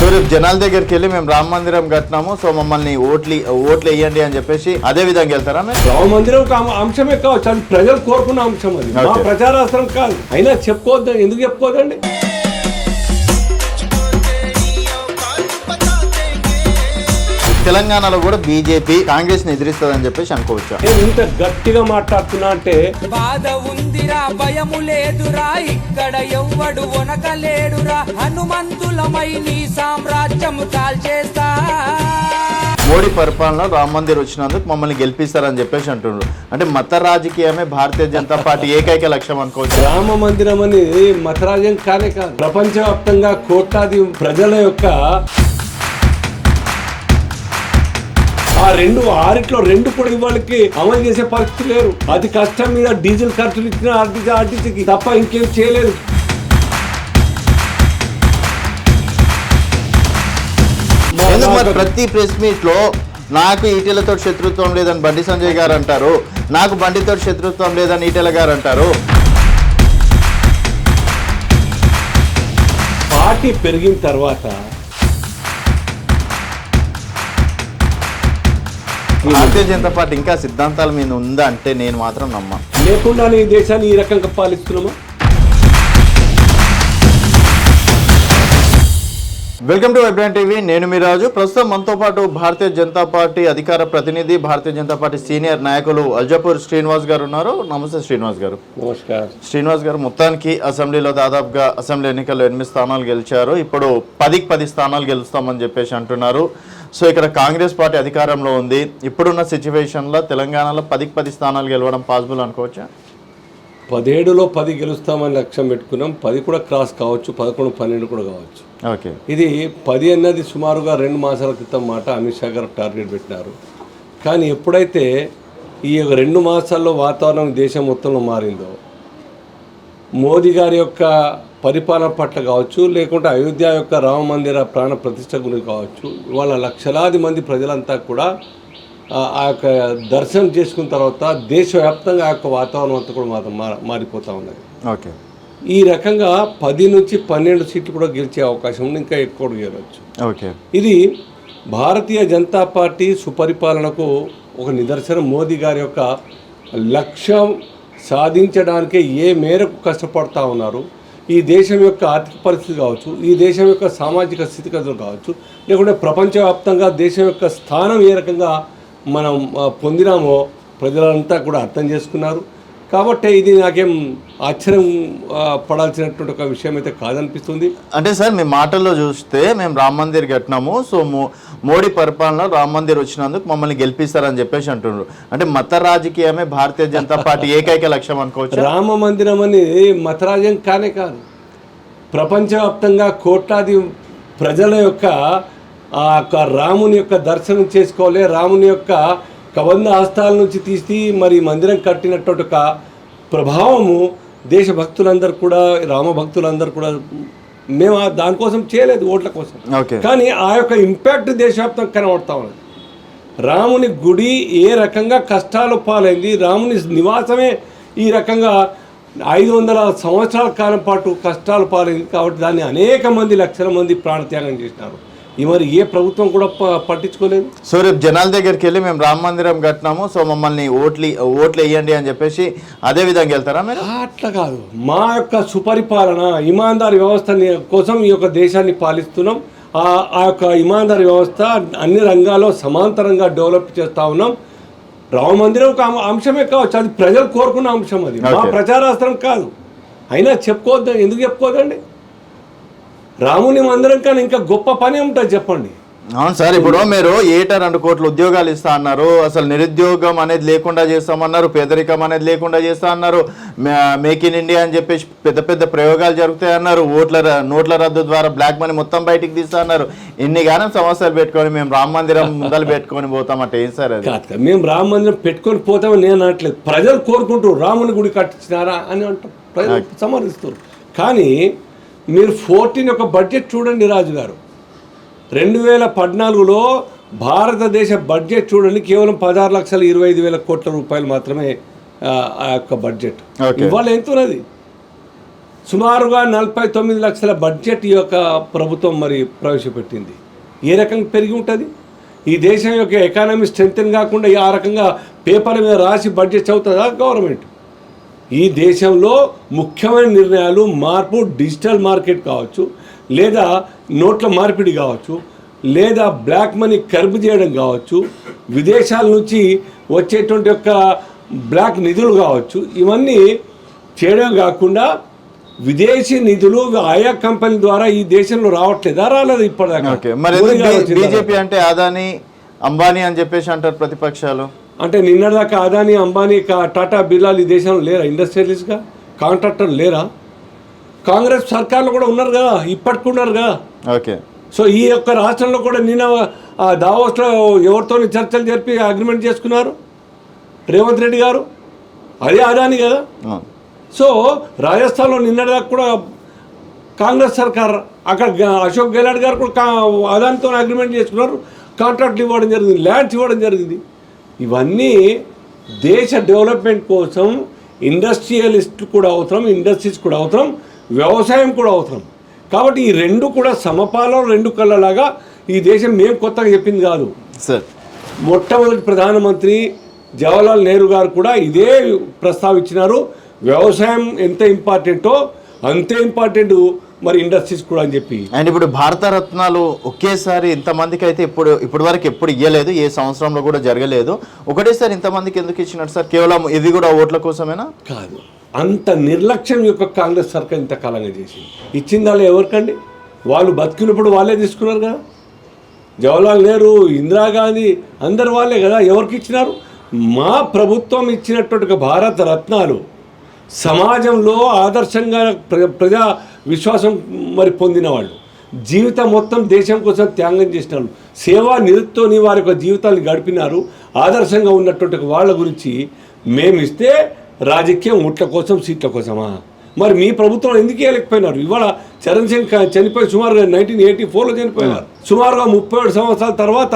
So రేపు జనాల దగ్గరికి వెళ్ళి మేము రామ మందిరం కట్టినాము, సో మమ్మల్ని ఓట్లు వేయండి అని చెప్పేసి అదే విధంగా వెళ్తారా? రామ మందిరం ఒక అంశమే కావచ్చు, అది ప్రజలు కోరుకున్న అంశం, అది మా ప్రచారాస్త్రం కాదు. అయినా చెప్పుకోవద్దు, ఎందుకు చెప్పుకోవద్దండి? తెలంగాణలో కూడా బీజేపీ కాంగ్రెస్ ని ఎదిరిస్తుందని చెప్పేసి అనుకోవచ్చా? నేను ఇంత గట్టిగా మాట్లాడుతున్నా అంటే బాధ ఉందిరా, భయము లేదురా, ఇక్కడ ఎవ్వడు వనకలేడురా, హనుమంతులమై నీ సామ్రాజ్యము కాల్చేస్తా. మోడీ పరిపాలనలో రామ మందిర్ వచ్చినందుకు మమ్మల్ని గెలిపిస్తారని చెప్పేసి అంటున్నారు. అంటే మత రాజకీయమే భారతీయ జనతా పార్టీ ఏకైక లక్ష్యం అనుకోవచ్చు. రామ మందిరం అనేది మత రాజ్యం కానే కాదు. ప్రపంచవ్యాప్తంగా కోట్లాది ప్రజల యొక్క ఆరిట్లో రెండు కూడా ఇవాళకి అమలు చేసే పరిస్థితి లేరు. అతి కష్టం మీద డీజిల్ ఖర్చులు ఇచ్చిన ఆర్టీసీకి తప్ప ఇంకేం చేయలేదు. ప్రతి ప్రెస్ మీట్ లో నాకు ఈటెలతో శత్రుత్వం లేదని బండి సంజయ్ గారు అంటారు, నాకు బండితో శత్రుత్వం లేదని ఈటెల గారు అంటారు. పార్టీ పెరిగిన తర్వాత భారతీయ జనతా పార్టీ ఇంకా సిద్ధాంతాల మీద ఉందా అంటే నేను మాత్రం నమ్మా. లేకుండా ఈ దేశాన్ని ఈ రకంగా పాలిస్తున్నామా? Welcome to vibrant TV. నేను మీ రాజు. ప్రస్తుతం మనతో పాటు భారతీయ జనతా పార్టీ అధికార ప్రతినిధి, భారతీయ జనతా పార్టీ సీనియర్ నాయకులు అల్జాపూర్ శ్రీనివాస్ గారు ఉన్నారు. నమస్తే శ్రీనివాస్ గారు. నమస్కారం. శ్రీనివాస్ గారు, మొత్తానికి అసెంబ్లీలో దాదాపుగా అసెంబ్లీ ఎన్నికల్లో 8 స్థానాలు గెలిచారు. ఇప్పుడు 10కి 10 స్థానాలు గెలుస్తామని చెప్పేసి అంటున్నారు. సో ఇక్కడ కాంగ్రెస్ పార్టీ అధికారంలో ఉంది. ఇప్పుడున్న సిచ్యువేషన్లో తెలంగాణలో 10కి 10 స్థానాలు గెలవడం పాసిబుల్ అనుకోవచ్చా? 17లో 10 గెలుస్తామని లక్ష్యం పెట్టుకున్నాం. 10 కూడా క్రాస్ కావచ్చు, 11, 12 కూడా కావచ్చు. ఓకే. ఇది 10 అన్నది సుమారుగా 2 మాసాల క్రితం మాట అమిత్ షా గారు టార్గెట్ పెట్టినారు. కానీ ఎప్పుడైతే ఈ 2 మాసాల్లో వాతావరణం దేశం మొత్తంలో మారిందో, మోదీ గారి యొక్క పరిపాలన పట్ల కావచ్చు, లేకుంటే అయోధ్య యొక్క రామ మందిర ప్రాణ ప్రతిష్ట గురించి కావచ్చు, ఇవాళ లక్షలాది మంది ప్రజలంతా కూడా ఆ యొక్క దర్శనం చేసుకున్న తర్వాత దేశవ్యాప్తంగా ఆ యొక్క వాతావరణం అంతా కూడా మారిపోతూ ఉన్నది. ఓకే. ఈ రకంగా 10 నుంచి 12 సీట్లు కూడా గెలిచే అవకాశం ఉంది, ఇంకా ఎక్కువ గెలవచ్చు. ఓకే. ఇది భారతీయ జనతా పార్టీ సుపరిపాలనకు ఒక నిదర్శనం. మోదీ గారి యొక్క లక్ష్యం సాధించడానికి ఏ మేరకు కష్టపడతా ఉన్నారు, ఈ దేశం యొక్క ఆర్థిక పరిస్థితి కావచ్చు, ఈ దేశం యొక్క సామాజిక స్థితిగతులు కావచ్చు, లేకుంటే ప్రపంచవ్యాప్తంగా దేశం యొక్క స్థానం ఏ రకంగా మనం పొందినామో ప్రజలంతా కూడా అర్థం చేసుకున్నారు. కాబట్టి ఇది నాకేం ఆశ్చర్యం పడాల్సినటువంటి ఒక విషయం అయితే కాదనిపిస్తుంది. అంటే సార్, మీ మాటల్లో చూస్తే మేము రామ మందిర్ కట్టినాము, సో మోడీ పరిపాలనలో రామ మందిర్ వచ్చినందుకు మమ్మల్ని గెలిపిస్తారని చెప్పేసి అంటున్నారు. అంటే మత రాజకీయమే భారతీయ జనతా పార్టీ ఏకైక లక్ష్యం అనుకోవచ్చు. రామ మందిరం అనేది మత రాజ్యం కానే కాదు. ప్రపంచవ్యాప్తంగా కోట్లాది ప్రజల యొక్క ఆ యొక్క రాముని యొక్క దర్శనం చేసుకోవాలి, రాముని యొక్క కబంధ హస్తాల నుంచి తీసి మరి మందిరం కట్టినటువంటి ఒక ప్రభావము దేశభక్తులందరూ కూడా, రామభక్తులందరూ కూడా, మేము దానికోసం చేయలేదు, ఓట్ల కోసం. కానీ ఆ యొక్క ఇంపాక్ట్ దేశవ్యాప్తంగా కనబడతా ఉన్నది. రాముని గుడి ఏ రకంగా కష్టాలు పాలైంది, రాముని నివాసమే ఈ రకంగా 500 సంవత్సరాల కాలం పాటు కష్టాలు పాలైంది. కాబట్టి దాన్ని అనేక మంది, లక్షల మంది ప్రాణత్యాగం చేసినారు. ఈ మరి ఏ ప్రభుత్వం కూడా పట్టించుకోలేదు. సో రేపు జనాల దగ్గరికి వెళ్ళి మేము రామ మందిరం కట్టినాము, సో మమ్మల్ని ఓట్లు వేయండి అని చెప్పేసి అదే విధంగా వెళ్తారా మీరు? అట్లా కాదు. మా యొక్క సుపరిపాలన, ఇమాందార్ వ్యవస్థ కోసం ఈ యొక్క దేశాన్ని పాలిస్తున్నాం. ఆ యొక్క ఇమాందార్ వ్యవస్థ అన్ని రంగాల్లో సమాంతరంగా డెవలప్ చేస్తూ ఉన్నాం. రామ మందిరం ఒక అంశమే కావచ్చు, అది ప్రజలు కోరుకున్న అంశం, అది మా ప్రచారాస్త్రం కాదు. అయినా చెప్పుకోవద్దు, ఎందుకు చెప్పుకోవద్దండి? రాముని మందిరం కానీ ఇంకా గొప్ప పని ఉంటుంది చెప్పండి. అవును సార్, ఇప్పుడు మీరు 2 కోట్ల ఉద్యోగాలు ఇస్తా అన్నారు, అసలు నిరుద్యోగం అనేది లేకుండా చేస్తామన్నారు, పేదరికం అనేది లేకుండా చేస్తా అన్నారు, మేక్ ఇన్ ఇండియా అని చెప్పేసి పెద్ద పెద్ద ప్రయోగాలు జరుగుతాయి అన్నారు, నోట్ల రద్దు ద్వారా బ్లాక్ మనీ మొత్తం బయటికి తీస్తా అన్నారు. ఇన్ని గానం సమస్యలు పెట్టుకొని మేము రామ మందిరం ముందలు పెట్టుకొని పోతామంటే ఏం సార్ అది? కాదు, మేము రామ మందిరం పెట్టుకొని పోతామని నేను అనట్లేదు. ప్రజలు కోరుకుంటారు రాముని గుడి కట్టించినారా అని అంటారు, ప్రజలు సమర్థిస్తారు. కానీ మీరు 14 యొక్క బడ్జెట్ చూడండి రాజుగారు. 2014లో భారతదేశ బడ్జెట్ చూడండి, కేవలం 16,25,000 కోట్ల రూపాయలు మాత్రమే ఆ యొక్క బడ్జెట్. ఇవాళ ఎంత ఉన్నది? సుమారుగా 49 లక్షల బడ్జెట్ ఈ యొక్క ప్రభుత్వం మరి ప్రవేశపెట్టింది. ఏ రకంగా పెరిగి ఉంటుంది? ఈ దేశం యొక్క ఎకానమీ స్ట్రెంగ్తెన్ కాకుండా ఆ రకంగా పేపర్ మీద రాసి బడ్జెట్ చదువుతుందా గవర్నమెంట్? ఈ దేశంలో ముఖ్యమైన నిర్ణయాలు మార్పు, డిజిటల్ మార్కెట్ కావచ్చు, లేదా నోట్ల మార్పిడి కావచ్చు, లేదా బ్లాక్ మనీ కర్బ్ చేయడం కావచ్చు, విదేశాల నుంచి వచ్చేటువంటి యొక్క బ్లాక్ నిధులు కావచ్చు, ఇవన్నీ చేయడం కాకుండా విదేశీ నిధులు ఆయా కంపెనీ ద్వారా ఈ దేశంలో రావట్లేదా? రాలేదు ఇప్పటిదాకా. మరి బీజేపీ అంటే అదానీ అంబానీ అని చెప్పేసి అంటారు ప్రతిపక్షాలు. అంటే నిన్నటిదాకా అదానీ అంబానీ టాటా బిర్లాలు ఈ దేశంలో లేరా? ఇండస్ట్రియలిస్ట్గా కాంట్రాక్టర్లు లేరా? కాంగ్రెస్ సర్కార్లో కూడా ఉన్నారు కదా, ఇప్పటికి ఉన్నారు కదా. ఓకే. సో ఈ యొక్క రాష్ట్రంలో కూడా నిన్న దావోస్లో ఎవరితో చర్చలు జరిపి అగ్రిమెంట్ చేసుకున్నారు రేవంత్ రెడ్డి గారు, అదే అదానీ కదా. సో రాజస్థాన్లో నిన్నటిదాకా కూడా కాంగ్రెస్ సర్కార్, అక్కడ అశోక్ గెహ్లాట్ గారు కూడా అదానితో అగ్రిమెంట్ చేసుకున్నారు, కాంట్రాక్ట్లు ఇవ్వడం జరిగింది, ల్యాండ్స్ ఇవ్వడం జరిగింది. ఇవన్నీ దేశ డెవలప్మెంట్ కోసం ఇండస్ట్రియలిస్టులు కూడా అవసరం, ఇండస్ట్రీస్ కూడా అవసరం, వ్యవసాయం కూడా అవసరం. కాబట్టి ఈ రెండు కూడా సమపాలో రెండు కళ్ళలాగా ఈ దేశం మేము కొత్తగా చెప్పింది కాదు. సార్, మొట్టమొదటి ప్రధానమంత్రి జవహర్లాల్ నెహ్రూ గారు కూడా ఇదే ప్రస్తావించినారు. వ్యవసాయం ఎంత ఇంపార్టెంటో అంతే ఇంపార్టెంట్ మరి ఇండస్ట్రీస్ కూడా అని చెప్పి. అండ్ ఇప్పుడు భారత రత్నాలు ఒకేసారి ఇంతమందికి అయితే ఇప్పటి వరకు ఎప్పుడు ఇవ్వలేదు, ఏ సంవత్సరంలో కూడా జరగలేదు. ఒకటేసారి ఇంతమందికి ఎందుకు ఇచ్చినట్టు సార్? కేవలం ఇది కూడా ఓట్ల కోసమేనా? కాదు, అంత నిర్లక్ష్యం యొక్క కాంగ్రెస్ సర్కార్ ఇంతకాలంగా చేసింది. ఇచ్చిందా ఎవరికండి? వాళ్ళు బతికినప్పుడు వాళ్ళే తీసుకున్నారు కదా. జవహర్లాల్ నెహ్రూ, ఇందిరాగాంధీ అందరు వాళ్ళే కదా. ఎవరికి ఇచ్చినారు? మా ప్రభుత్వం ఇచ్చినటువంటి భారత రత్నాలు సమాజంలో ఆదర్శంగా ప్రజా విశ్వాసం మరి పొందిన వాళ్ళు, జీవితం మొత్తం దేశం కోసం త్యాగం చేసిన వాళ్ళు, సేవా నిరుత్తోని వారి యొక్క జీవితాన్ని గడిపినారు. ఆదర్శంగా ఉన్నటువంటి వాళ్ళ గురించి మేమిస్తే రాజకీయం ఓట్ల కోసం, సీట్ల కోసమా? మరి మీ ప్రభుత్వం ఎందుకు ఇవ్వలేకపోయినారు? ఇవాళ చరణ్ సింగ్ చనిపోయి సుమారుగా 1984లో చనిపోయినారు. సుమారుగా 37 సంవత్సరాల తర్వాత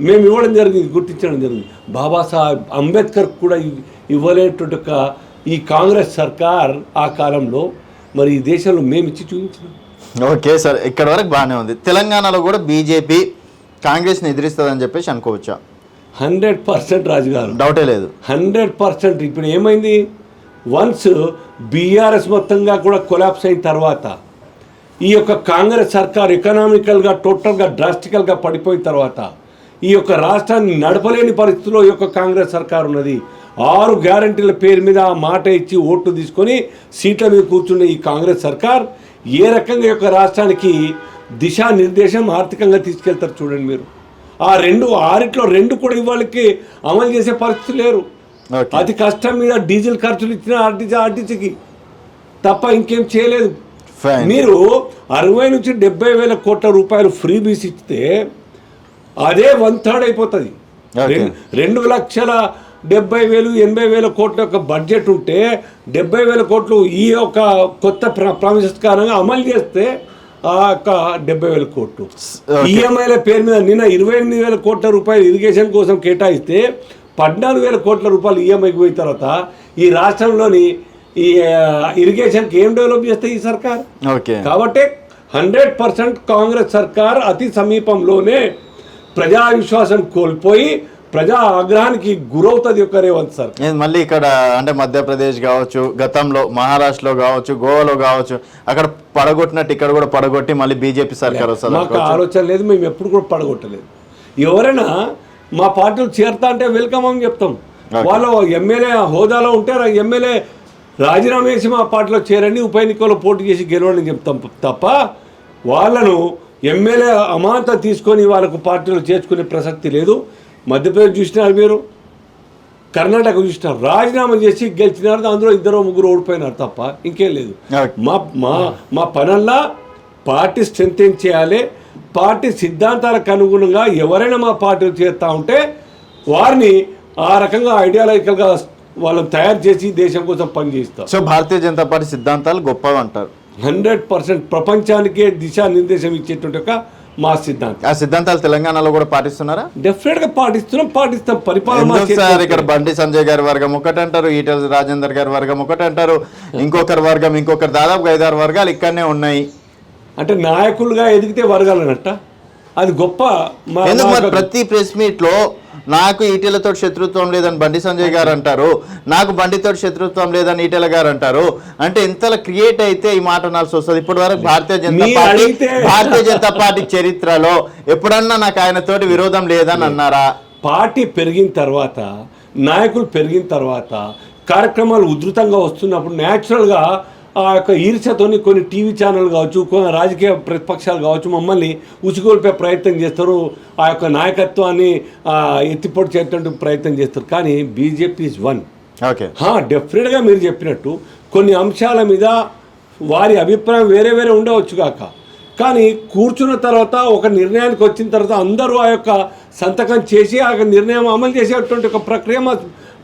మేము ఇవ్వడం జరిగింది, గుర్తించడం జరిగింది. బాబాసాహెబ్ అంబేద్కర్ కూడా ఇవ్వలేటువంటి ఈ కాంగ్రెస్ సర్కార్ ఆ కాలంలో మరి ఈ దేశంలో మేము ఇచ్చి చూపించినాం. ఓకే సార్, ఇక్కడ వరకు బాగానే ఉంది. తెలంగాణలో కూడా బీజేపీ కాంగ్రెస్ని ఎదిరిస్తుందని చెప్పేసి అనుకోవచ్చా? 100% రాజుగారు, డౌటే లేదు. 100%. ఇప్పుడు ఏమైంది? వన్స్ బీఆర్ఎస్ మొత్తంగా కూడా కొలాప్స్ అయిన తర్వాత ఈ యొక్క కాంగ్రెస్ సర్కార్ ఎకనామికల్గా టోటల్గా డ్రాస్టికల్గా పడిపోయిన తర్వాత ఈ యొక్క రాష్ట్రాన్ని నడపలేని పరిస్థితిలో ఈ యొక్క కాంగ్రెస్ సర్కార్ ఉన్నది. 6 గ్యారంటీల పేరు మీద మాట ఇచ్చి ఓట్లు తీసుకొని సీట్ల మీద కూర్చున్న ఈ కాంగ్రెస్ సర్కార్ ఏ రకంగా ఈ యొక్క రాష్ట్రానికి దిశానిర్దేశం ఆర్థికంగా తీసుకెళ్తారు చూడండి మీరు. ఆ 6 2 కూడా ఇవాళకి అమలు చేసే పరిస్థితి లేరు. అతి కష్టం మీద డీజిల్ ఖర్చులు ఇచ్చిన ఆర్టీసీకి తప్ప ఇంకేం చేయలేదు. మీరు 60 నుంచి 70 వేల కోట్ల రూపాయలు ఫ్రీ బీస్ ఇస్తే అదే 1/3 అయిపోతుంది. 2,70,000 80,000 కోట్ల యొక్క బడ్జెట్ ఉంటే 70,000 కోట్లు ఈ యొక్క కొత్త ప్రామిసెస్ కారణంగా అమలు చేస్తే ఆ యొక్క 70,000 కోట్లు ఈఎంఐల పేరు మీద నిన్న 28,000 కోట్ల రూపాయలు ఇరిగేషన్ కోసం కేటాయిస్తే 14,000 కోట్ల రూపాయలు ఈఎంఐకి పోయిన తర్వాత ఈ రాష్ట్రంలోని ఈ ఇరిగేషన్కి ఏం డెవలప్ చేస్తే ఈ సర్కార్? కాబట్టి 100% కాంగ్రెస్ సర్కార్ అతి సమీపంలోనే ప్రజా విశ్వాసం కోల్పోయి ప్రజా ఆగ్రహానికి గురవుతుంది యొక్క రేవంత్ సార్. మళ్ళీ ఇక్కడ అంటే మధ్యప్రదేశ్ కావచ్చు, గతంలో మహారాష్ట్రలో కావచ్చు, గోవాలో కావచ్చు, అక్కడ పడగొట్టినట్టు ఇక్కడ కూడా పడగొట్టి మళ్ళీ బీజేపీ సర్కార్ వస్తుంది. మాకు ఆలోచన లేదు, మేము ఎప్పుడు కూడా పడగొట్టలేదు. ఎవరైనా మా పార్టీలు చేరుతా అంటే వెల్కమ్ అని చెప్తాం. వాళ్ళు ఎమ్మెల్యే హోదాలో ఉంటే ఎమ్మెల్యే రాజీనామా చేసి మా పార్టీలో చేరండి, ఉప ఎన్నికల్లో పోటీ చేసి గెలవండి చెప్తాం తప్ప వాళ్ళను ఎమ్మెల్యే అమాంత తీసుకొని వాళ్ళకు పార్టీలో చేర్చుకునే ప్రసక్తి లేదు. మధ్యప్రదేశ్ చూసినారు మీరు, కర్ణాటక చూసినారు, రాజీనామా చేసి గెలిచినారు, అందులో 2-3 ఓడిపోయినారు తప్ప ఇంకేం లేదు. మా పనల్లా పార్టీ స్ట్రెంథెన్ చేయాలి. పార్టీ సిద్ధాంతాలకు అనుగుణంగా ఎవరైనా మా పార్టీలో చేరుతూ ఉంటే వారిని ఆ రకంగా ఐడియాలజికల్గా వాళ్ళని తయారు చేసి దేశం కోసం పనిచేస్తారు. సో భారతీయ జనతా పార్టీ సిద్ధాంతాలు గొప్పవి అంటారు. 100% ప్రపంచానికే దిశానిర్దేశం ఇచ్చేటువంటి ఒక మా సిద్ధాంతం. ఆ సిద్ధాంతాలు తెలంగాణలో కూడా పాటిస్తున్నారా? డెఫినెట్ గా పాటిస్తాం. పరిపాలన ఎందుకు సార్ ఇక్కడ బండి సంజయ్ గారి వర్గం ఒకటి అంటారు, ఈటెల రాజేందర్ గారి వర్గం ఒకటి అంటారు, ఇంకొకరి వర్గం ఇంకొకరు, దాదాపు 5-6 వర్గాలు ఇక్కడనే ఉన్నాయి. అంటే నాయకులుగా ఎదిగితే వర్గాలనట్ట, అది గొప్ప. ఎందుకు మరి ప్రతి ప్రెస్ మీట్ లో నాకు ఈటెలతో శత్రుత్వం లేదని బండి సంజయ్ గారు అంటారు, నాకు బండితో శత్రుత్వం లేదని ఈటెల గారు అంటారు? అంటే ఇంతలా క్రియేట్ అయితే ఈ మాట అనాల్సి వస్తుంది. ఇప్పటి వరకు భారతీయ జనతా పార్టీ చరిత్రలో ఎప్పుడన్నా నాకు ఆయనతోటి విరోధం లేదని అన్నారా? పార్టీ పెరిగిన తర్వాత, నాయకులు పెరిగిన తర్వాత, కార్యక్రమాలు ఉధృతంగా వస్తున్నప్పుడు న్యాచురల్గా ఆ యొక్క ఈర్ష్యతోని కొన్ని టీవీ ఛానల్ కావచ్చు, కొన్ని రాజకీయ ప్రతిపక్షాలు కావచ్చు మమ్మల్ని ఉచిగొల్పే ప్రయత్నం చేస్తారు, ఆ యొక్క నాయకత్వాన్ని ఎత్తిపోటు చేసేటువంటి ప్రయత్నం చేస్తారు. కానీ బీజేపీ ఈజ్ వన్. ఓకే, డెఫినెట్గా మీరు చెప్పినట్టు కొన్ని అంశాల మీద వారి అభిప్రాయం వేరే వేరే ఉండవచ్చు కాక, కానీ కూర్చున్న తర్వాత ఒక నిర్ణయానికి వచ్చిన తర్వాత అందరూ ఆ యొక్క సంతకం చేసి ఆ నిర్ణయం అమలు చేసేటువంటి ఒక ప్రక్రియ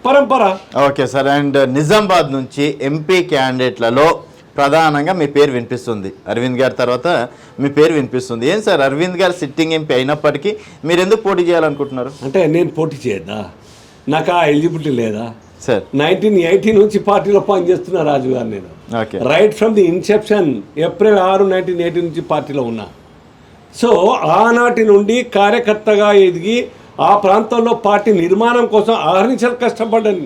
పరంపర. Okay sir. అండ్ నిజామాబాద్ నుంచి ఎంపీ క్యాండిడేట్లలో ప్రధానంగా మీ పేరు వినిపిస్తుంది, అరవింద్ గారి తర్వాత మీ పేరు వినిపిస్తుంది. ఏం సార్, అరవింద్ గారు సిట్టింగ్ ఎంపీ అయినప్పటికీ మీరు ఎందుకు పోటీ చేయాలనుకుంటున్నారు? అంటే నేను పోటీ చేయద్దా, నాకు ఆ ఎలిజిబిలిటీ లేదా సార్? 1980 నుంచి పార్టీలో పనిచేస్తున్నా రాజు గారు నేను. Right from the Inception April 6, 1980 నుంచి పార్టీలో ఉన్నా. సో ఆనాటి నుండి కార్యకర్తగా ఎదిగి ఆ ప్రాంతంలో పార్టీ నిర్మాణం కోసం అహర్నిశలు కష్టపడ్డాను.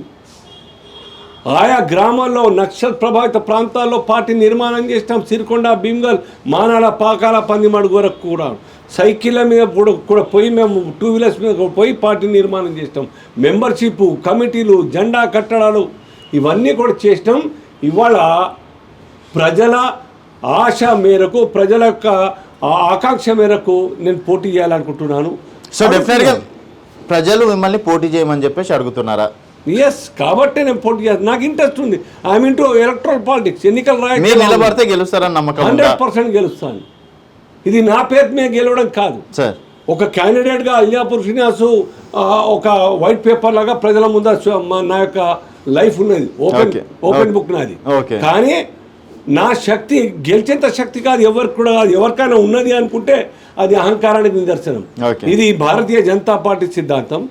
ఆయా గ్రామాల్లో నక్సల్ ప్రభావిత ప్రాంతాల్లో పార్టీ నిర్మాణం చేసినాం. సిరికొండ, భీమ్గల్, మానాల, పాకాల, పందిమడుగు వరకు కూడా సైకిళ్ళ మీద కూడా పోయి మేము 2 వీలర్స్ మీద పోయి పార్టీ నిర్మాణం చేసినాం. మెంబర్షిప్, కమిటీలు, జెండా కట్టడాలు ఇవన్నీ కూడా చేసినాం. ఇవాళ ప్రజల ఆశ మేరకు, ప్రజల యొక్క ఆకాంక్ష మేరకు నేను పోటీ చేయాలనుకుంటున్నాను. సో డెఫినెట్గా ప్రజలు మిమ్మల్ని పోటీ చేయమని చెప్పేసి అడుగుతున్నారా? ఎస్, కాబట్టి నేను పోటీ చేస్తాను. నాకు ఇంట్రెస్ట్ ఉంది. I'm into electoral politics. ఎన్నికలు మీరు నిలబడితే గెలుస్తారని నమ్మకం? 100% గెలుస్తాను. ఇది నా పేరు మీద గెలవడం కాదు సార్. ఒక క్యాండిడేట్గా అల్యాపూర్ శ్రీనివాసు ఒక వైట్ పేపర్ లాగా ప్రజల ముందు నా యొక్క లైఫ్ ఉన్నది, ఓపెన్ బుక్ నాది. కానీ నా శక్తి గెలిచేంత శక్తి కాదు, ఎవరికి కూడా కాదు. ఎవరికైనా ఉన్నది అనుకుంటే అది అహంకారానికి నిదర్శనం. ఇది భారతీయ జనతా పార్టీ సిద్ధాంతం,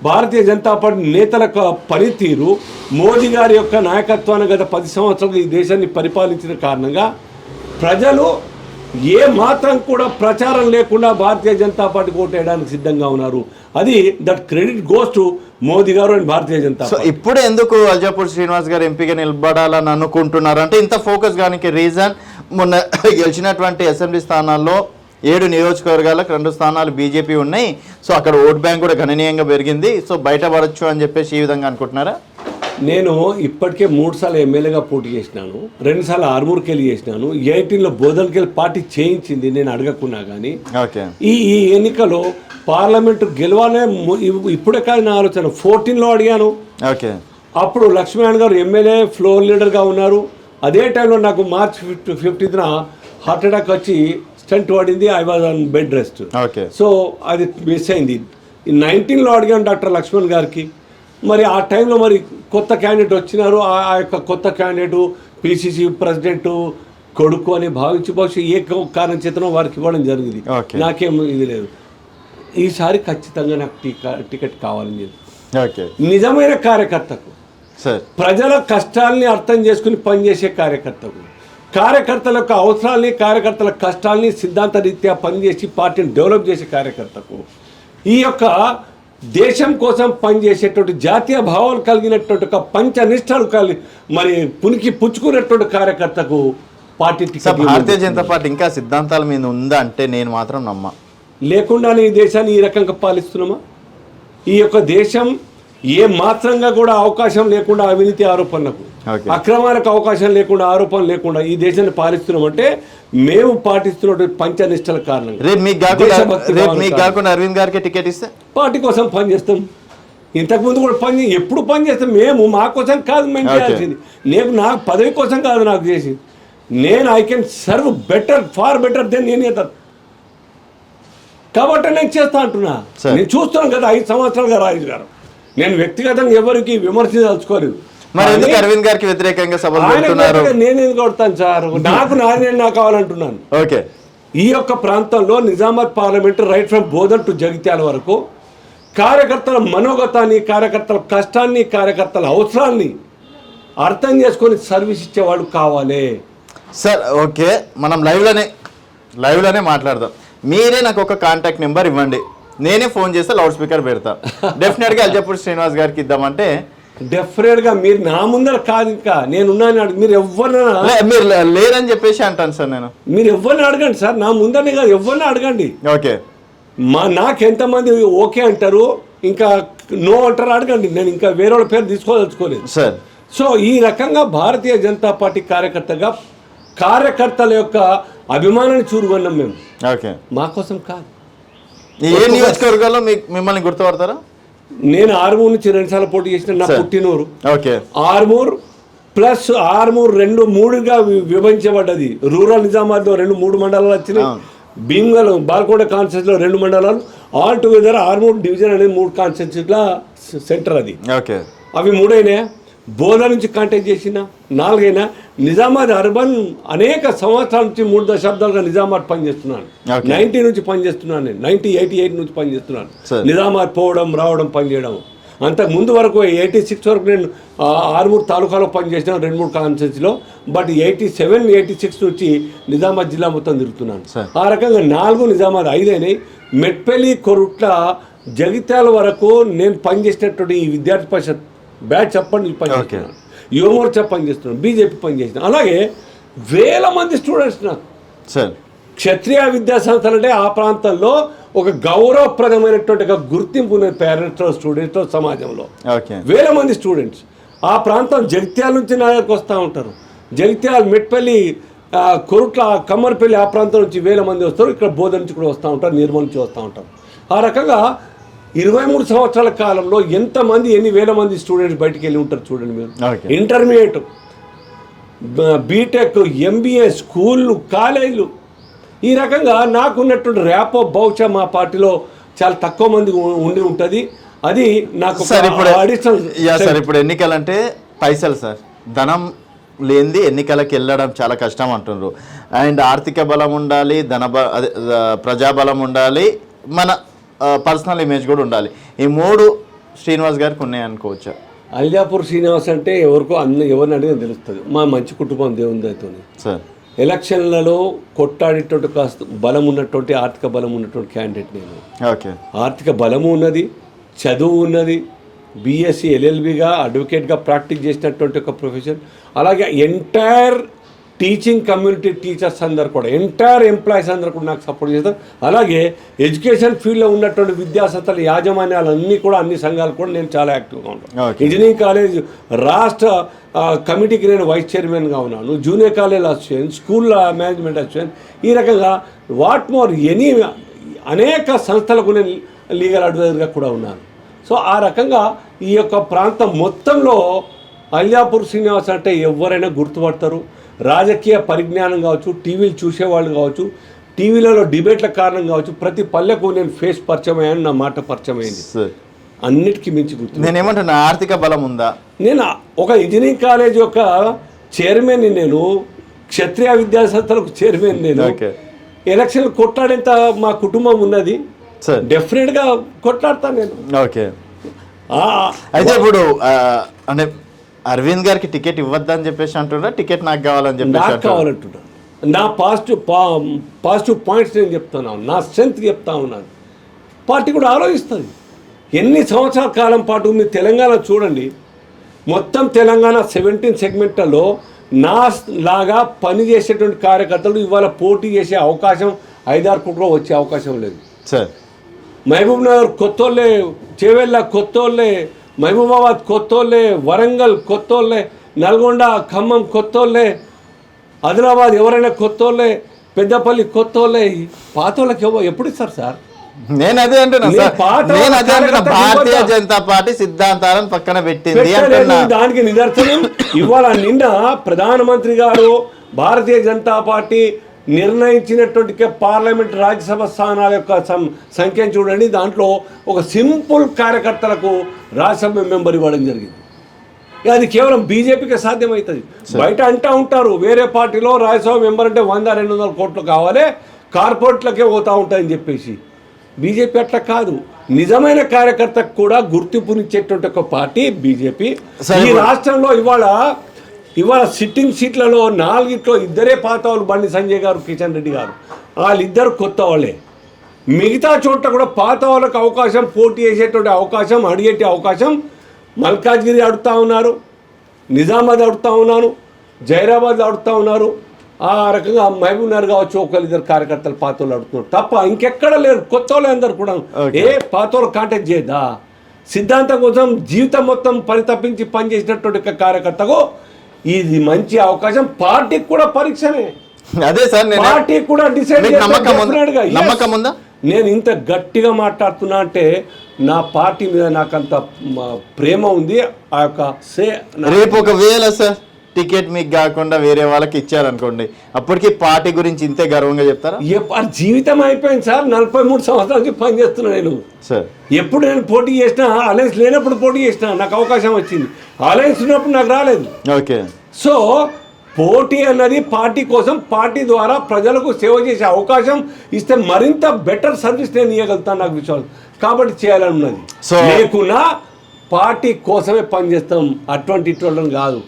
భారతీయ జనతా పార్టీ నేతల పనితీరు, మోదీ గారి యొక్క నాయకత్వాన్ని గత 10 సంవత్సరాలు ఈ దేశాన్ని పరిపాలించిన కారణంగా ప్రజలు ఏ మాత్రం కూడా ప్రచారం లేకుండా భారతీయ జనతా పార్టీకి ఓటేయడానికి సిద్ధంగా ఉన్నారు. అది that credit goes to Modi గారు అండ్ భారతీయ జనతా పార్టీ. ఇప్పుడు ఎందుకు అల్జాపూర్ శ్రీనివాస్ గారు ఎంపీగా నిలబడాలని అనుకుంటున్నారు అంటే ఇంత ఫోకస్ కానికి రీజన్, మొన్న గెలిచినటువంటి అసెంబ్లీ స్థానాల్లో 7 నియోజకవర్గాలకు 2 స్థానాలు బీజేపీ ఉన్నాయి. సో అక్కడ ఓట్ బ్యాంక్ కూడా గణనీయంగా పెరిగింది. సో బయటపడచ్చు అని చెప్పేసి ఈ విధంగా అనుకుంటున్నారా? నేను ఇప్పటికే 3 సార్లు ఎమ్మెల్యేగా పోటీ చేసినాను, 2 సార్లు ఆర్మూర్కి వెళ్ళి చేసినాను, 18లో బోధనకి వెళ్ళి పార్టీ చేయించింది నేను అడగకున్నా. కానీ ఈ ఎన్నికలో పార్లమెంటు గెలవాలనే ఇప్పుడే కాదు నా ఆలోచన. 14లో అడిగాను. అప్పుడు లక్ష్మీనారాయణ గారు ఎమ్మెల్యే ఫ్లోర్ లీడర్గా ఉన్నారు. అదే టైంలో నాకు మార్చ్ 15న హార్ట్ అటాక్ వచ్చి స్టంట్ పడింది. I was on bed rest. So అది మిస్ అయింది. 19లో అడిగాను డాక్టర్ లక్ష్మణ్ గారికి. మరి ఆ టైంలో మరి కొత్త క్యాండిడేట్ వచ్చినారు. ఆ యొక్క కొత్త క్యాండిడేట్ పిసిసి ప్రెసిడెంట్ కొడుకు అని భావించి బహుశా ఏ కారణం చేతనో వారికి ఇవ్వడం జరిగింది. నాకేం ఇది లేదు. ఈసారి ఖచ్చితంగా నాకు టికెట్ కావాలని చెప్పి నిజమైన కార్యకర్తకు, ప్రజల కష్టాలని అర్థం చేసుకుని పనిచేసే కార్యకర్తకు, కార్యకర్తల యొక్క అవసరాలని, కార్యకర్తల కష్టాలని సిద్ధాంత రీత్యా పనిచేసి పార్టీని డెవలప్ చేసే కార్యకర్తకు, ఈ యొక్క దేశం కోసం పనిచేసేటువంటి జాతీయ భావాలు కలిగినటువంటి ఒక పంచనిష్టలు మరి పునికి పుచ్చుకున్నటువంటి కార్యకర్తకు పార్టీ టికెట్. భారతీయ జనతా పార్టీ ఇంకా సిద్ధాంతాల మీద ఉందా అంటే నేను మాత్రం నమ్మా. లేకుండానే ఈ దేశాన్ని ఈ రకంగా పాలిస్తున్నామా? ఈ యొక్క దేశం ఏ మాత్రంగా కూడా అవకాశం లేకుండా అవినీతి ఆరోపణలకు, అక్రమాలకు అవకాశం లేకుండా, ఆరోపణ లేకుండా ఈ దేశాన్ని పాలిస్తున్నామంటే మేము పాటిస్తున్నటువంటి పంచనిష్టల కారణంగా. అరవింద్ గారికి టికెట్ ఇస్తే పార్టీ కోసం పనిచేస్తాం. ఇంతకుముందు కూడా ఎప్పుడు పనిచేస్తాం. మేము మా కోసం కాదు మేము చేయాల్సింది. నా పదవి కోసం కాదు నాకు చేసింది. నేను I can serve better, far better than any other. కాబట్టి నేను చేస్తా అంటున్నా. నేను చూస్తున్నాను కదా 5 సంవత్సరాలుగా రాజు గారు. నేను వ్యక్తిగతంగా ఎవరికి విమర్శించదలుచుకోలేదు. అరవింద్ గారికి వ్యతిరేకంగా సభలు పెడుతున్నారు. నేను ఎందుకు కొడతాను సార్? నాకు నాది నాకు కావాలంటున్నాను. ఈ యొక్క ప్రాంతంలో Nizamabad parliament right from Bodhan to Jagtial వరకు కార్యకర్తల మనోగతాన్ని, కార్యకర్తల కష్టాన్ని, కార్యకర్తల అవసరాన్ని అర్థం చేసుకొని సర్వీస్ ఇచ్చేవాళ్ళు కావాలి. సార్ ఓకే, మనం లైవ్లోనే మాట్లాడదాం. మీరే నాకు ఒక కాంటాక్ట్ నెంబర్ ఇవ్వండి, నేనే ఫోన్ చేస్తే లౌడ్ స్పీకర్ పెడతా. డెఫినెట్గా అల్జాపూర్ శ్రీనివాస్ గారికి ఇద్దామంటే డెఫినెట్గా మీరు నా ముందర కాదు, ఇంకా నేనున్నాను. మీరు ఎవరినైనా మీరు లేరని చెప్పేసి అంటాను సార్. మీరు ఎవరిని అడగండి సార్, నా ముందరనే కాదు, ఎవరిని అడగండి. ఓకే, నాకెంతమంది ఓకే అంటారు, ఇంకా నో అంటారు అడగండి. నేను ఇంకా వేరే వాళ్ళ పేరు తీసుకోదలుచుకోలేదు సార్. సో ఈ రకంగా భారతీయ జనతా పార్టీ కార్యకర్తగా కార్యకర్తల యొక్క అభిమానాన్ని చూరుకున్నాం మేము. ఓకే, మా కోసం కాదు. ఏ నియోజకవర్గాల్లో మిమ్మల్ని గుర్తుపడతారా? నేను ఆర్మూర్ నుంచి 2 సార్లు పోటీ చేసిన, నా పుట్టినూరు. ఓకే, ఆర్మూర్ ప్లస్ ఆర్మూర్ 2-3గా విభజించబడ్డది. రూరల్ నిజామాబాద్లో 2-3 మండలాలు వచ్చినాయి. భీమ్గల్ బాల్కొండ కాన్స్టిట్యూన్సీలో 2 మండలాలు. ఆల్ టుగెదర్ ఆర్మూర్ డివిజన్ అనేది 3 కాన్స్టిట్యూన్సీల సెంటర్ అది. ఓకే, అవి 3 అయినాయి. బోధ నుంచి కాంటాక్ట్ చేసిన 4 అయినా. నిజామాబాద్ అర్బన్ అనేక సంవత్సరాల నుంచి 3 దశాబ్దాలుగా నిజామాబాద్ పనిచేస్తున్నాను. 90 నుంచి పనిచేస్తున్నాను నేను. 88 నుంచి పనిచేస్తున్నాను. నిజామాబాద్ పోవడం రావడం పనిచేయడం. అంతకు ముందు వరకు 86 వరకు నేను ఆర్మూర్ తాలూకాలో పనిచేసిన 2-3 కాన్స్టిట్యూన్సీలో. బట్ 87, 86 నుంచి నిజామాబాద్ జిల్లా మొత్తం తిరుగుతున్నాను. ఆ రకంగా 4 నిజామాబాద్ 5 అయినాయి. మెట్పల్లి, కొరుట్ల, జగిత్యాల వరకు నేను పనిచేసినటువంటి ఈ విద్యార్థి పరిషత్ బ్యాచ్ చెప్పండి పనిచేస్తున్నాను, యువమోర్చా పనిచేస్తున్నాను, బీజేపీ పనిచేస్తున్నాను. అలాగే వేల మంది స్టూడెంట్స్ నాకు సార్. క్షత్రియ విద్యా సంస్థలు అంటే ఆ ప్రాంతంలో ఒక గౌరవప్రదమైనటువంటి ఒక గుర్తింపు ఉన్నది పేరెంట్స్లో, స్టూడెంట్స్లో, సమాజంలో. వేల మంది స్టూడెంట్స్ ఆ ప్రాంతం జగిత్యాల నుంచి నా దగ్గరకు వస్తూ ఉంటారు. జగిత్యాల, మెట్పల్లి, కొరుట్ల, కమ్మర్పల్లి ఆ ప్రాంతం నుంచి వేల మంది వస్తారు. ఇక్కడ బోధ నుంచి కూడా వస్తూ ఉంటారు, నిర్మల్ నుంచి వస్తూ ఉంటారు. ఆ రకంగా 23 సంవత్సరాల కాలంలో ఎంతమంది, ఎన్ని వేల మంది స్టూడెంట్స్ బయటికి వెళ్ళి ఉంటారు చూడండి మీరు. ఇంటర్మీడియట్, బీటెక్, ఎంబీఏ, స్కూళ్ళు, కాలేజీలు. ఈ రకంగా నాకున్నటువంటి ర్యాపో బహుశా మా పార్టీలో చాలా తక్కువ మంది ఉండి ఉంటుంది. అది నాకు సార్. ఇప్పుడు ఎన్నికలంటే పైసలు సార్, ధనం లేనిది ఎన్నికలకు వెళ్ళడం చాలా కష్టం అంటున్నారు. అండ్ ఆర్థిక బలం ఉండాలి, ప్రజాబలం ఉండాలి, మన పర్సనల్ ఇమేజ్ కూడా ఉండాలి. ఈ 3 శ్రీనివాస్ గారికి ఉన్నాయి అనుకోవచ్చా? అల్జాపూర్ శ్రీనివాస్ అంటే ఎవరిని అడిగినా తెలుస్తుంది. మా మంచి కుటుంబం దేవుని దయతో సార్. ఎలక్షన్లలో కొట్టాడేటువంటి కాస్త బలం ఉన్నటువంటి, ఆర్థిక బలం ఉన్నటువంటి క్యాండిడేట్ నేను. ఓకే, ఆర్థిక బలము ఉన్నది, చదువు ఉన్నది, బీఎస్సీ ఎల్ఎల్బిగా అడ్వకేట్గా ప్రాక్టీస్ చేసినటువంటి ఒక ప్రొఫెషన్. అలాగే ఎంటైర్ టీచింగ్ కమ్యూనిటీ, టీచర్స్ అందరు కూడా, ఎంటైర్ ఎంప్లాయీస్ అందరు కూడా నాకు సపోర్ట్ చేస్తారు. అలాగే ఎడ్యుకేషన్ ఫీల్డ్లో ఉన్నటువంటి విద్యాసంస్థల యాజమాన్యాలన్నీ కూడా, అన్ని సంఘాలు కూడా నేను చాలా యాక్టివ్గా ఉంటాను. ఇంజనీరింగ్ కాలేజ్ రాష్ట్ర కమిటీకి నేను వైస్ చైర్మన్గా ఉన్నాను. Junior college association, school management association. ఈ రకంగా వాట్ మోర్ అనేక సంస్థలకు నేను లీగల్ అడ్వైజర్గా కూడా ఉన్నాను. సో ఆ రకంగా ఈ యొక్క ప్రాంతం మొత్తంలో అల్జాపూర్ శ్రీనివాస్ అంటే ఎవరైనా గుర్తుపడతారు. రాజకీయ పరిజ్ఞానం కావచ్చు, టీవీలు చూసేవాళ్ళు కావచ్చు, టీవీలలో డిబేట్ల కారణం కావచ్చు, ప్రతి పల్లెకు నేను ఫేస్ పరిచయం అయ్యాను, నా మాట పరిచయం అయింది. అన్నిటికీ మించి గుర్తు నేనేమంటున్నా, ఆర్థిక బలం ఉందా? నేను ఒక ఇంజనీరింగ్ కాలేజ్ యొక్క చైర్మన్, నేను క్షత్రియ విద్యా సంస్థలకు చైర్మన్. నేను ఎలక్షన్ కొట్లాడేంత మా కుటుంబం ఉన్నది. డెఫినెట్గా కొట్లాడతాను నేను. ఓకే, అయితే ఇప్పుడు అంటే అరవింద్ గారికి టికెట్ ఇవ్వద్దని చెప్పేసి అంటున్నా, టికెట్ నాకు కావాలని చెప్పేసి నాకు కావాలంటున్నా. నా పాజిటివ్ పాయింట్స్ నేను చెప్తున్నాను, నా స్ట్రెంత్ చెప్తా ఉన్నాను. పార్టీ కూడా ఆలోచిస్తుంది. ఎన్ని సంవత్సరాల కాలం పాటు మీరు తెలంగాణ చూడండి, మొత్తం తెలంగాణ 17 సెగ్మెంట్లలో నా లాగా పనిచేసేటువంటి కార్యకర్తలు ఇవాళ పోటీ చేసే అవకాశం 5-6 కోట్లు వచ్చే అవకాశం లేదు సార్. మహబూబ్ నగర్ కొత్తోళ్ళే, చేవెళ్ళ కొత్తోళ్ళే, మహబూబాబాద్ కొత్తోళ్ళే, వరంగల్ కొత్తోళ్ళే, నల్గొండ, ఖమ్మం కొత్తోళ్ళే, ఆదిలాబాద్ ఎవరైనా కొత్తోళ్ళే, పెద్దపల్లి కొత్తోళ్ళే. పాతోళ్ళకి ఎప్పుడు ఇస్తారు సార్? నేను అదే అంటున్నా సార్. భారతీయ జనతా పార్టీ సిద్ధాంతాలను పక్కన పెట్టింది. దానికి నిదర్శనం ఇవాళ నిన్న ప్రధానమంత్రి గారు భారతీయ జనతా పార్టీ నిర్ణయించినటువంటి పార్లమెంట్, రాజ్యసభ స్థానాల యొక్క సంఖ్యను చూడండి. దాంట్లో ఒక సింపుల్ కార్యకర్తలకు రాజ్యసభ మెంబర్ ఇవ్వడం జరిగింది. అది కేవలం బీజేపీకి సాధ్యమవుతుంది. బయట అంటూ ఉంటారు వేరే పార్టీలో రాజ్యసభ మెంబర్ అంటే 100-200 కోట్లు కావాలి, కార్పొరేట్లకే పోతూ ఉంటాయని చెప్పేసి. బీజేపీ అట్లా కాదు, నిజమైన కార్యకర్తకు కూడా గుర్తింపునిచ్చేటువంటి ఒక పార్టీ బీజేపీ. ఈ రాష్ట్రంలో ఇవాళ సిట్టింగ్ సీట్లలో 4 ఇద్దరే పాత వాళ్ళు, బండి సంజయ్ గారు, కిషన్ రెడ్డి గారు, వాళ్ళిద్దరు కొత్త వాళ్ళే. మిగతా చోట్ల కూడా పాత వాళ్ళకు అవకాశం, పోటీ చేసేటువంటి అవకాశం, అడిగేటి అవకాశం మల్కాజ్గిరి అడుగుతూ ఉన్నారు, నిజామాబాద్ అడుగుతూ ఉన్నారు, జైరాబాద్ అడుగుతూ ఉన్నారు. ఆ రకంగా మహబూబ్నగర్ కావచ్చు, ఒకరిద్దరు కార్యకర్తలు పాత వాళ్ళు అడుగుతున్నారు తప్ప ఇంకెక్కడ లేరు. కొత్త వాళ్ళు అందరు కూడా పాత వాళ్ళు కాంటాక్ట్ చేయదా? సిద్ధాంతం కోసం జీవితం మొత్తం పరితపించి పనిచేసినటువంటి కార్యకర్తకు ఇది మంచి అవకాశం. పార్టీకి కూడా పరీక్షనే. అదే సార్, పార్టీ కూడా డిసైడ్ నమ్మకం ఉందా? నేను ఇంత గట్టిగా మాట్లాడుతున్నా అంటే నా పార్టీ మీద నాకంత ప్రేమ ఉంది. ఆ యొక్క రేపు ఒకవేళ సార్ టికెట్ మీకు కాకుండా వేరే వాళ్ళకి ఇచ్చారనుకోండి, అప్పటికి పార్టీ గురించి ఇంతే గర్వంగా చెప్తారా? జీవితం అయిపోయింది సార్, 43 సంవత్సరాల నుంచి పనిచేస్తున్నా నేను. సార్ ఎప్పుడు నేను పోటీ చేసినా, అలయన్స్ లేనప్పుడు పోటీ చేసినా నాకు అవకాశం వచ్చింది, అలయన్స్ ఉన్నప్పుడు నాకు రాలేదు. ఓకే. సో పోటీ అన్నది పార్టీ కోసం, పార్టీ ద్వారా ప్రజలకు సేవ చేసే అవకాశం ఇస్తే మరింత బెటర్ సర్వీస్ నేను ఇవ్వగలుగుతాను, నాకు విశ్వాసం. కాబట్టి చేయాలని ఉన్నది. లేకున్నా పార్టీ కోసమే పనిచేస్తాం, ఇటువంటి కాదు.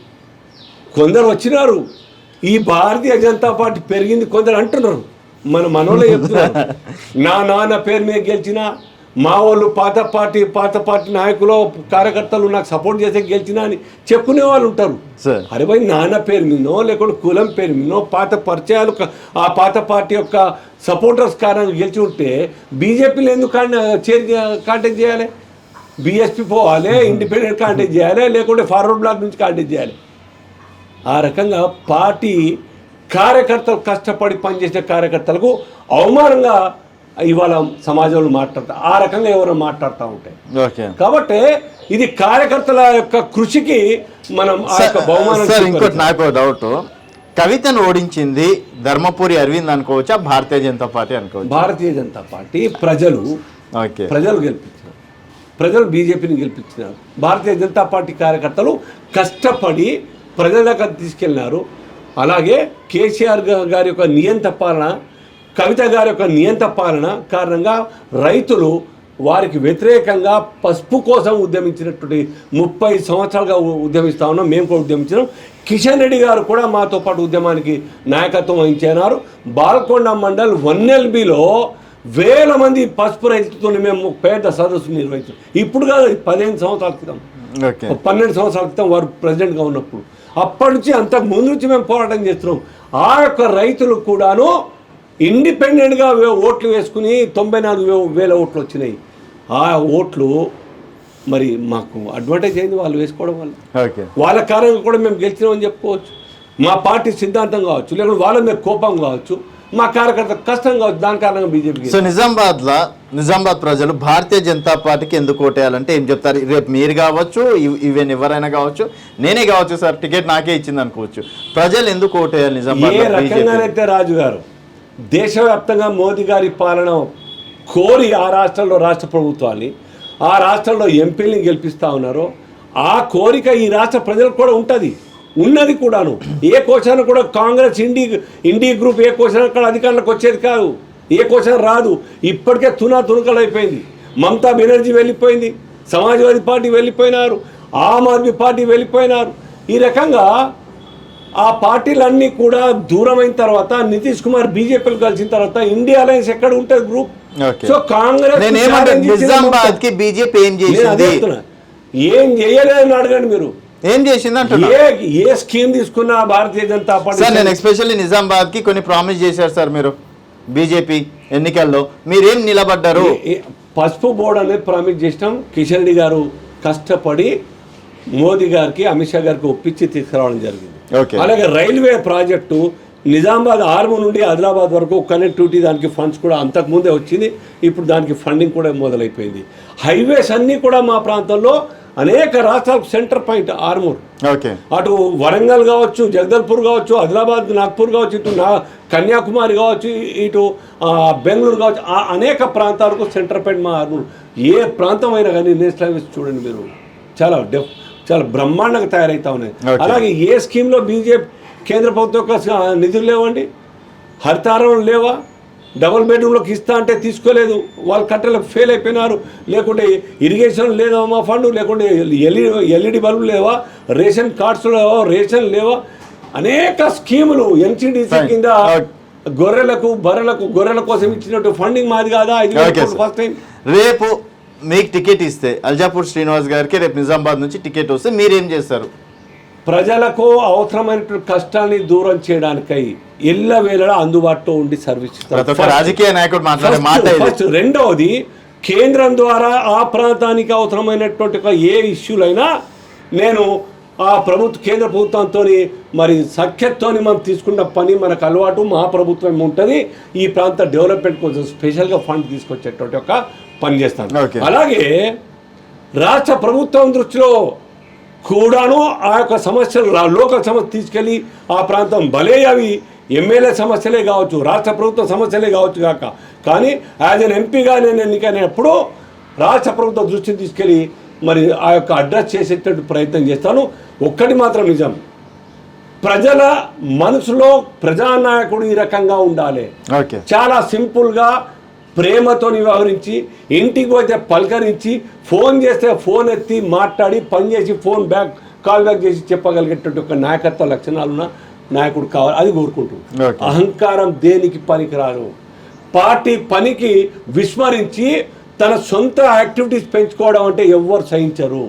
కొందరు వచ్చినారు, ఈ భారతీయ జనతా పార్టీ పెరిగింది కొందరు అంటున్నారు, మనోళ్ళే చెప్తున్నారు. నా నాన్న పేరు మీద గెలిచిన, మా వాళ్ళు పాత పార్టీ నాయకులు, కార్యకర్తలు నాకు సపోర్ట్ చేసే గెలిచినా అని చెప్పుకునే వాళ్ళు ఉంటారు. అరే భయ్, నాన్న పేరు మీదనో లేకుంటే కులం పేరు మీదనో పాత పరిచయాలు, ఆ పాత పార్టీ యొక్క సపోర్టర్స్ కారణంగా గెలిచి ఉంటే బీజేపీలో ఎందుకు కాంటాక్ట్ చేయాలి? బీఎస్పీ పోవాలి, ఇండిపెండెంట్ కాంటాక్ట్ చేయాలి, లేకుంటే ఫార్వర్డ్ బ్లాక్ నుంచి కాంటాక్ట్ చేయాలి. ఆ రకంగా పార్టీ కార్యకర్తలు, కష్టపడి పనిచేసిన కార్యకర్తలకు అవమానంగా ఇవాళ సమాజంలో మాట్లాడతారు. ఆ రకంగా ఎవరో మాట్లాడుతూ ఉంటాయి. కాబట్టి ఇది కార్యకర్తల యొక్క కృషికి మనం ఆ యొక్క బహుమానం. సార్ ఇంకోటి నాకు డౌట్, కవితను ఓడించింది ధర్మపురి అరవింద్ అనుకోవచ్చా, భారతీయ జనతా పార్టీ అనుకోవచ్చు? భారతీయ జనతా పార్టీ ప్రజలు గెలిపించారు, ప్రజలు బీజేపీని గెలిపించినారు. భారతీయ జనతా పార్టీ కార్యకర్తలు కష్టపడి ప్రజల దగ్గర తీసుకెళ్ళినారు. అలాగే కేసీఆర్ గారి యొక్క నియంత పాలన, కవిత గారి యొక్క నియంత పాలన కారణంగా రైతులు వారికి వ్యతిరేకంగా పసుపు కోసం ఉద్యమించినటువంటి 30 సంవత్సరాలుగా ఉద్యమిస్తూ ఉన్నాం. మేము కూడా ఉద్యమించినాం. కిషన్ రెడ్డి గారు కూడా మాతో పాటు ఉద్యమానికి నాయకత్వం వహించినారు. బాల్కొండ మండల్ 1LBలో వేల మంది పసుపు రైతులతో మేము పెద్ద సదస్సు నిర్వహించాం. ఇప్పుడు కాదు, 15 సంవత్సరాల క్రితం, 12 సంవత్సరాల క్రితం వారు ప్రెసిడెంట్గా ఉన్నప్పుడు. అప్పటి నుంచి, అంతకు ముందు నుంచి మేము పోరాటం చేస్తున్నాం. ఆ యొక్క రైతులు కూడాను ఇండిపెండెంట్గా ఓట్లు వేసుకుని 94,000 ఓట్లు వచ్చినాయి. ఆ ఓట్లు మరి మాకు అడ్వాంటేజ్ అయింది వాళ్ళు వేసుకోవడం వల్ల. వాళ్ళ కారణంగా కూడా మేము గెలిచినామని చెప్పుకోవచ్చు. మా పార్టీ సిద్ధాంతం కావచ్చు, లేకుంటే వాళ్ళ మీద కోపం కావచ్చు, మా కార్యకర్త కష్టం కావచ్చు, దాని కారణంగా బీజేపీ. సో నిజామాబాద్ ప్రజలు భారతీయ జనతా పార్టీకి ఎందుకు ఓటేయాలంటే ఏం చెప్తారు? రేపు మీరు కావచ్చు, ఈవెన్ ఎవరైనా కావచ్చు, నేనే కావచ్చు సార్, టికెట్ నాకే ఇచ్చింది అనుకోవచ్చు, ప్రజలు ఎందుకు ఓటేయాలి నిజామాబాద్? ఏ రకంగానైతే రాజు గారు దేశవ్యాప్తంగా మోదీ గారి పాలన కోరి ఆ రాష్ట్రంలో రాష్ట్ర ప్రభుత్వాన్ని, ఆ రాష్ట్రంలో ఎంపీలని గెలిపిస్తూ ఉన్నారో, ఆ కోరిక ఈ రాష్ట్ర ప్రజలకు కూడా ఉన్నది కూడాను. ఏ కోశాన కూడా కాంగ్రెస్ ఇండి గ్రూప్ ఏ కోశాన అక్కడ అధికారులకు వచ్చేది కాదు, ఏ కోశాన రాదు. ఇప్పటికే తునకలు అయిపోయింది. మమతా బెనర్జీ వెళ్ళిపోయింది, సమాజ్వాదీ పార్టీ వెళ్ళిపోయినారు, ఆమ్ ఆద్మీ పార్టీ వెళ్ళిపోయినారు. ఈ రకంగా ఆ పార్టీలన్నీ కూడా దూరమైన తర్వాత, నితీష్ కుమార్ బీజేపీలు కలిసిన తర్వాత ఇండియా అలయన్స్ ఎక్కడ ఉంటుంది గ్రూప్? సో కాంగ్రెస్ ఏం చేయలేదని అడగండి మీరు. ఏం చేసింది? ఏ స్కీమ్ తీసుకున్నా భారతీయ జనతా పార్టీ. సార్, నేను ఎస్పెషల్లీ నిజామాబాద్ కి కొన్ని ప్రామిస్ చేశారు సార్ మీరు బీజేపీ ఎన్నికల్లో, మీరేం నిలబడ్డారు? పసుపు బోర్డు అనేది ప్రామిస్ చేసినాం. కిషన్ రెడ్డి గారు కష్టపడి మోదీ గారికి, అమిత్ షా గారికి ఒప్పించి తీసుకురావడం జరిగింది. అలాగే రైల్వే ప్రాజెక్టు నిజామాబాద్ ఆర్మూర్ నుండి ఆదిలాబాద్ వరకు కనెక్టివిటీ, దానికి ఫండ్స్ కూడా అంతకుముందే వచ్చింది. ఇప్పుడు దానికి ఫండింగ్ కూడా మొదలైపోయింది. హైవేస్ అన్నీ కూడా మా ప్రాంతంలో అనేక రాష్ట్రాలకు సెంటర్ పాయింట్ ఆర్మూర్. అటు వరంగల్ కావచ్చు, జగదల్పూర్ కావచ్చు, ఆదిలాబాద్, నాగ్పూర్ కావచ్చు, ఇటు కన్యాకుమారి కావచ్చు, ఇటు బెంగళూరు కావచ్చు, అనేక ప్రాంతాలకు సెంటర్ పాయింట్ మా ఆర్మూర్. ఏ ప్రాంతం అయినా కానీ నేషనల్ హైవేస్ చూడండి మీరు, చాలా బ్రహ్మాండంగా తయారవుతా ఉన్నాయి. అలాగే ఏ స్కీమ్లో బీజేపీ కేంద్ర ప్రభుత్వం యొక్క నిధులు లేవండి? హరితారం లేవా? డబుల్ బెడ్రూమ్లోకి ఇస్తా అంటే తీసుకోలేదు, వాళ్ళు కట్టెలకు ఫెయిల్ అయిపోయినారు. లేకుంటే ఇరిగేషన్ లేదా మా ఫండ్, లేకుంటే ఎల్ఈడి బల్బులు లేవా, రేషన్ కార్డ్స్ లేవా, రేషన్ లేవా, అనేక స్కీములు ఎన్సిడిసి కింద గొర్రెల కోసం ఇచ్చినట్టు ఫండింగ్ మాది కాదా? First time. రేపు మీకు టికెట్ ఇస్తే అల్జాపూర్ శ్రీనివాస్ గారికి రేపు నిజామాబాద్ నుంచి టికెట్ వస్తే మీరేం చేస్తారు? ప్రజలకు అవసరమైనటువంటి కష్టాన్ని దూరం చేయడానికై ఎల్లవేళలా అందుబాటులో ఉండి సర్వీస్ ఇస్తారు. రాజకీయ నాయకుడు మాట్లాడే మాట ఫస్ట్. రెండవది, కేంద్రం ద్వారా ఆ ప్రాంతానికి అవసరమైనటువంటి ఏ ఇష్యూలైనా నేను ఆ కేంద్ర ప్రభుత్వంతో మరి సఖ్యతతో మనం తీసుకున్న పని మనకు అలవాటు, మా ప్రభుత్వం ఉంటుంది. ఈ ప్రాంత డెవలప్మెంట్ కోసం స్పెషల్గా ఫండ్ తీసుకొచ్చేటువంటి ఒక పని చేస్తాను. అలాగే రాష్ట్ర ప్రభుత్వం దృష్టిలో కూడాను ఆ యొక్క సమస్యలు లోకల్ సమస్య తీసుకెళ్ళి ఆ ప్రాంతం భలే అవి ఎమ్మెల్యే సమస్యలే కావచ్చు, రాష్ట్ర ప్రభుత్వ సమస్యలే కావచ్చు కాక, కానీ యాజ్ అన్ ఎంపీగా నేను ఎన్నికైనప్పుడు రాష్ట్ర ప్రభుత్వ దృష్టిని తీసుకెళ్ళి మరి ఆ యొక్క అడ్రస్ చేసేటట్టు ప్రయత్నం చేస్తాను. ఒక్కటి మాత్రం నిజం, ప్రజల మనసులో ప్రజానాయకుడు ఈ రకంగా ఉండాలి. చాలా సింపుల్గా ప్రేమతో వ్యవహరించి, ఇంటికి పోతే పలకరించి, ఫోన్ చేస్తే ఫోన్ ఎత్తి మాట్లాడి, పని చేసి ఫోన్ కాల్ బ్యాక్ చేసి చెప్పగలిగేటట్టు ఒక నాయకత్వ లక్షణాలున్న నాయకుడు కావాలి. అది కోరుకుంటున్నాను. అహంకారం దేనికి పనికిరాను. పార్టీ పనికి విస్మరించి తన సొంత యాక్టివిటీస్ పెంచుకోవడం అంటే ఎవ్వరు సహించరు.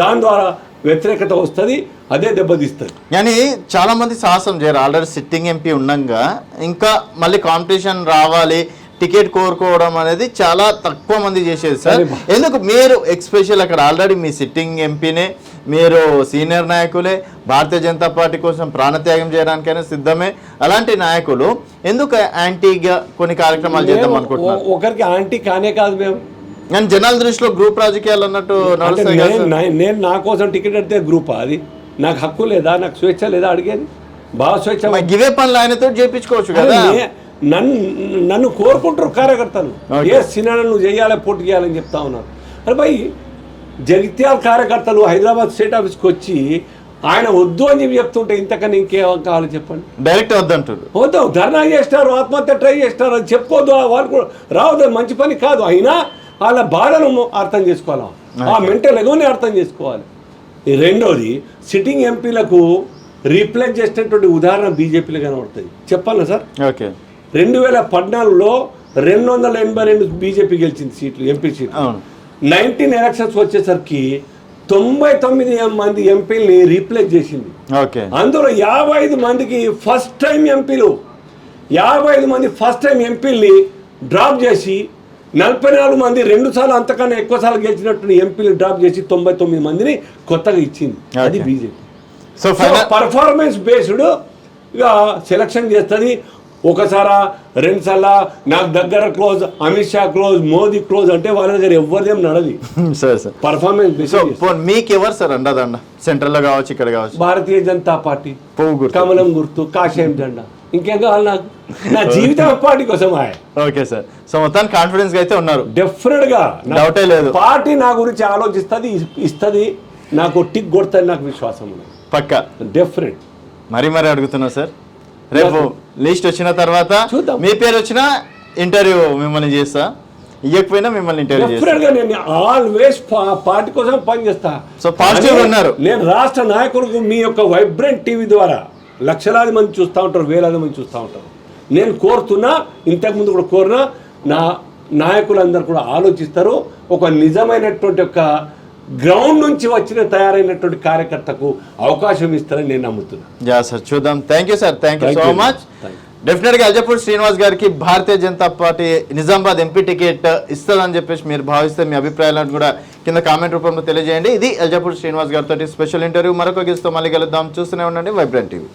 దాని ద్వారా వ్యతిరేకత వస్తుంది, అదే దెబ్బతీస్తుంది. కానీ చాలా మంది సాహసం చేయరు. ఆల్రెడీ సిట్టింగ్ ఎంపీ ఉండగా ఇంకా మళ్ళీ కాంపిటీషన్ రావాలి, టికెట్ కోరుకోవడం అనేది చాలా తక్కువ మంది చేసేది సార్. ఎందుకు మీరు ఎక్స్పెషల్ అక్కడ ఆల్రెడీ మీ సిట్టింగ్ ఎంపీనే, మీరు సీనియర్ నాయకులే, భారతీయ జనతా పార్టీ కోసం ప్రాణత్యాగం చేయడానికైనా సిద్ధమే. అలాంటి నాయకులు ఎందుకు యాంటీగా కొన్ని కార్యక్రమాలు చేద్దాం అనుకుంటున్నారు? ఒకరికి యాంటీ కానే కాదు మేము, కానీ జనాల దృష్టిలో గ్రూప్ రాజకీయాలు అన్నట్టు నేను నా కోసం టికెట్ అడితే గ్రూపా? అది నాకు హక్కు లేదా? నాకు స్వేచ్ఛ లేదా అడిగేది? బాగా స్వేచ్ఛ. గివే పనులు ఆయనతో చేయించుకోవచ్చు కదా. నన్ను కోరుకుంటారు కార్యకర్తలు, ఏ సినిమా నువ్వు చేయాలి, పోటీ చేయాలని చెప్తా ఉన్నారు. అరే భయ్, జగిత్యాల కార్యకర్తలు హైదరాబాద్ స్టేట్ ఆఫీస్కి వచ్చి ఆయన వద్దు అని చెప్పి చెప్తుంటే ఇంతకన్నా ఇంకేం కావాలి చెప్పండి? డైరెక్ట్ వద్దంటారు. వద్దు, ధర్నా చేస్తారు, ఆత్మహత్య ట్రై చేస్తారు, అది చెప్పుకోవద్దు. వాళ్ళు కూడా రావద్దు, మంచి పని కాదు. అయినా వాళ్ళ బాధను అర్థం చేసుకోవాలి, ఆ మెంటల్ ఎగోని అర్థం చేసుకోవాలి. రెండోది, సిట్టింగ్ ఎంపీలకు రీప్లేస్ చేసినటువంటి ఉదాహరణ బీజేపీలో కనబడుతుంది. చెప్పాలా సార్? ఓకే. 2014లో 282 బీజేపీ గెలిచింది సీట్లు, ఎంపీ సీట్లు. 19 ఎలక్షన్స్ వచ్చేసరికి 99 మంది ఎంపీలని రీప్లేస్ చేసింది. అందులో 55 మందికి ఫస్ట్ టైం ఎంపీలు, 55 మంది ఫస్ట్ టైం ఎంపీలని డ్రాప్ చేసి 44 మంది 2 సార్లు అంతకన్నా ఎక్కువ సార్లు గెలిచినట్టు ఎంపీలు డ్రాప్ చేసి 99 మందిని కొత్తగా ఇచ్చింది. అది బీజేపీ. సో పర్ఫార్మెన్స్ బేస్డ్ ఇక సెలక్షన్ చేస్తుంది. ఒకసారా 2 సార్లా నాకు దగ్గర close, Amit Shah close, Modi close అంటే వాళ్ళ దగ్గర ఎవరిదేం నడది. పర్ఫార్మెన్స్ మీకు ఎవరు సార్ అండదండ? సెంట్రల్ లో కావచ్చు, ఇక్కడ కావచ్చు. భారతీయ జనతా పార్టీ, కమలం గుర్తు, కాషాయం జెండా. ఇంకేం కావాలి నాకు? నా జీవితం పార్టీ కోసం. Okay sir. సో మొత్తానికి కాన్ఫిడెన్స్ అయితే ఉన్నారు? డెఫినెట్ గా, డౌటే లేదు. పార్టీ నా గురించి ఆలోచిస్తుంది, ఇస్తుంది, నాకు టిక్ కొడుతుంది, నాకు విశ్వాసం ఉన్నది పక్కా. డెఫినెట్. మరి అడుగుతున్నా సార్, రేపు లిస్ట్ వచ్చిన తర్వాత మీ పేరు వచ్చిన ఇంటర్వ్యూ మిమ్మల్ని చేస్తా, ఇవ్వకపోయినా మిమ్మల్ని ఇంటర్వ్యూ చేస్తా. నేను ఆల్వేస్ పార్టీ కోసం పనిచేస్తా. సో పాజిటివ్ ఉన్నారు. నేను రాష్ట్ర నాయకులకు మీ యొక్క వైబ్రెంట్ టీవీ ద్వారా లక్షలాది మంది చూస్తూ ఉంటారు, వేలాది మంది చూస్తూ ఉంటారు. నేను కోరుతున్నా, ఇంతకుముందు కూడా కోరినా, నా నాయకులందరూ కూడా ఆలోచిస్తారు. ఒక నిజమైనటువంటి ఒక గ్రౌండ్ నుంచి వచ్చిన తయారైనటువంటి కార్యకర్తకు అవకాశం ఇస్తారని నేను నమ్ముతున్నాను. యా సార్, చూద్దాం. Thank you sir, thank you so much. డెఫినెట్గా అల్జాపూర్ శ్రీనివాస్ గారికి Bharatiya Janata party Nizamabad MP ticket ఇస్తుందని చెప్పేసి మీరు భావిస్తే మీ అభిప్రాయాలను కూడా కింద కామెంట్ రూపంలో తెలియజేయండి. ఇది అల్జాపూర్ శ్రీనివాస్ గారితో స్పెషల్ ఇంటర్వ్యూ. మరొక గెస్ట్తో మళ్ళీ కలుద్దాం. చూస్తూనే ఉండండి వైబ్రెంట్ టీవీ.